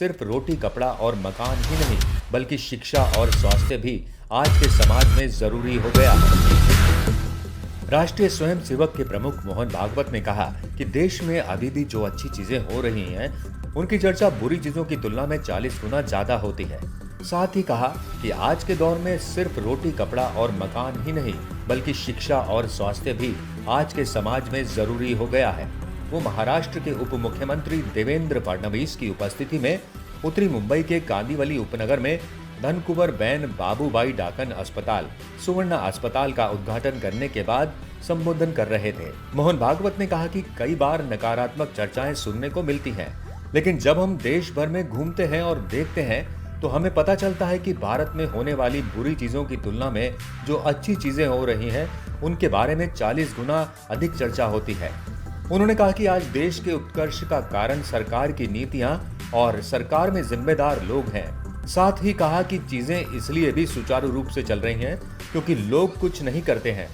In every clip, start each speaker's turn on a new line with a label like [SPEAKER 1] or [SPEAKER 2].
[SPEAKER 1] सिर्फ रोटी कपड़ा और मकान ही नहीं बल्कि शिक्षा और स्वास्थ्य भी आज के समाज में जरूरी हो गया है। राष्ट्रीय स्वयंसेवक के प्रमुख मोहन भागवत ने कहा कि देश में अभी भी जो अच्छी चीजें हो रही हैं, उनकी चर्चा बुरी चीजों की तुलना में 40 गुना ज्यादा होती है। साथ ही कहा कि आज के दौर में सिर्फ रोटी कपड़ा और मकान ही नहीं बल्कि शिक्षा और स्वास्थ्य भी आज के समाज में जरूरी हो गया है। वो महाराष्ट्र के उप मुख्यमंत्री देवेंद्र फडणवीस की उपस्थिति में उत्तरी मुंबई के कांदिवली उपनगर में धनकुवर-बेन बाबूबाई डाकन अस्पताल सुवर्ण अस्पताल का उद्घाटन करने के बाद संबोधन कर रहे थे। मोहन भागवत ने कहा कि कई बार नकारात्मक चर्चाएं सुनने को मिलती हैं, लेकिन जब हम देश भर में घूमते हैं और देखते हैं तो हमें पता चलता है कि भारत में होने वाली बुरी चीजों की तुलना में जो अच्छी चीजें हो रही हैं, उनके बारे में 40 गुना अधिक चर्चा होती है। उन्होंने कहा कि आज देश के उत्कर्ष का कारण सरकार की नीतियां और सरकार में जिम्मेदार लोग हैं। साथ ही कहा कि चीजें इसलिए भी सुचारू रूप से चल रही हैं क्योंकि लोग कुछ नहीं करते हैं।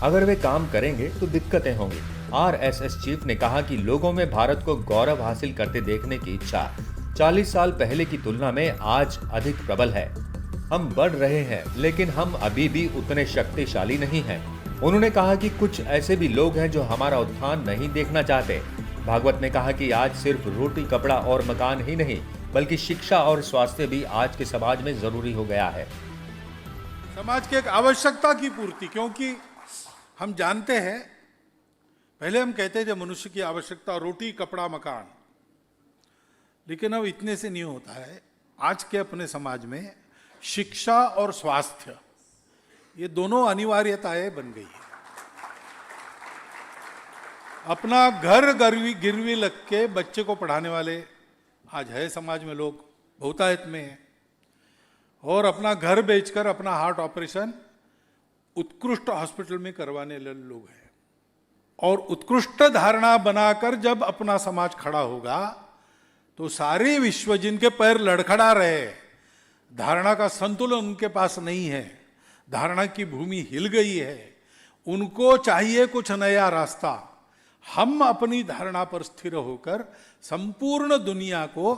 [SPEAKER 1] अगर वे काम करेंगे तो दिक्कतें होंगी। आरएसएस चीफ ने कहा कि लोगों में भारत को गौरव हासिल करते देखने की इच्छा 40 साल पहले की तुलना में आज अधिक प्रबल है। हम बढ़ रहे हैं, लेकिन हम अभी भी उतने शक्तिशाली नहीं हैं। उन्होंने कहा कि कुछ ऐसे भी लोग हैं जो हमारा उत्थान नहीं देखना चाहते। भागवत ने कहा कि आज सिर्फ रोटी कपड़ा और मकान ही नहीं बल्कि शिक्षा और स्वास्थ्य भी आज के समाज में जरूरी हो गया है।
[SPEAKER 2] समाज की एक आवश्यकता की पूर्ति, क्योंकि हम जानते हैं पहले हम कहते थे मनुष्य की आवश्यकता रोटी कपड़ा मकान, लेकिन अब इतने से नहीं होता है। आज के अपने समाज में शिक्षा और स्वास्थ्य ये दोनों अनिवार्यताएं बन गई है। अपना घर गिरवी लग के बच्चे को पढ़ाने वाले आज है समाज में लोग बहुतायत में हैं, और अपना घर बेचकर अपना हार्ट ऑपरेशन उत्कृष्ट हॉस्पिटल में करवाने वाले लोग हैं। और उत्कृष्ट धारणा बनाकर जब अपना समाज खड़ा होगा तो सारे विश्व जिनके पैर लड़खड़ा रहे, धारणा का संतुलन उनके पास नहीं है, धारणा की भूमि हिल गई है, उनको चाहिए कुछ नया रास्ता। हम अपनी धारणा पर स्थिर होकर संपूर्ण दुनिया को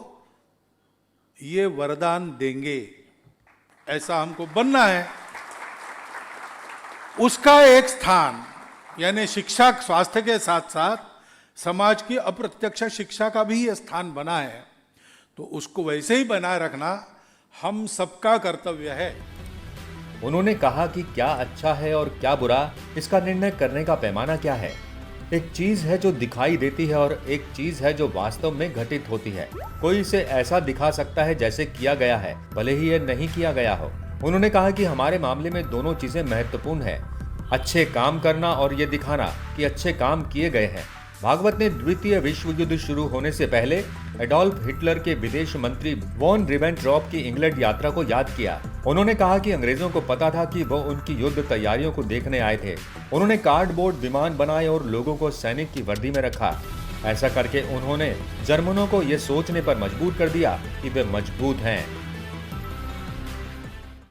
[SPEAKER 2] ये वरदान देंगे, ऐसा हमको बनना है। उसका एक स्थान यानी शिक्षा स्वास्थ्य के साथ साथ समाज की अप्रत्यक्ष शिक्षा का भी स्थान बना है, तो उसको वैसे ही बनाए रखना हम सबका कर्तव्य है।
[SPEAKER 1] उन्होंने कहा कि क्या अच्छा है और क्या बुरा, इसका निर्णय करने का पैमाना क्या है। एक चीज है जो दिखाई देती है और एक चीज है जो वास्तव में घटित होती है। कोई इसे ऐसा दिखा सकता है जैसे किया गया है, भले ही यह नहीं किया गया हो। उन्होंने कहा कि हमारे मामले में दोनों चीजें महत्वपूर्ण है, अच्छे काम करना और ये दिखाना कि अच्छे काम किए गए हैं। भागवत ने द्वितीय विश्व युद्ध शुरू होने से पहले एडोल्फ हिटलर के विदेश मंत्री वॉन रिबेनट्रॉप की इंग्लैंड यात्रा को याद किया। उन्होंने कहा कि अंग्रेजों को पता था कि वो उनकी युद्ध तैयारियों को देखने आए थे। उन्होंने कार्डबोर्ड विमान बनाए और लोगों को सैनिक की वर्दी में रखा। ऐसा करके उन्होंने जर्मनों को ये सोचने पर मजबूर कर दिया कि वे मजबूत हैं।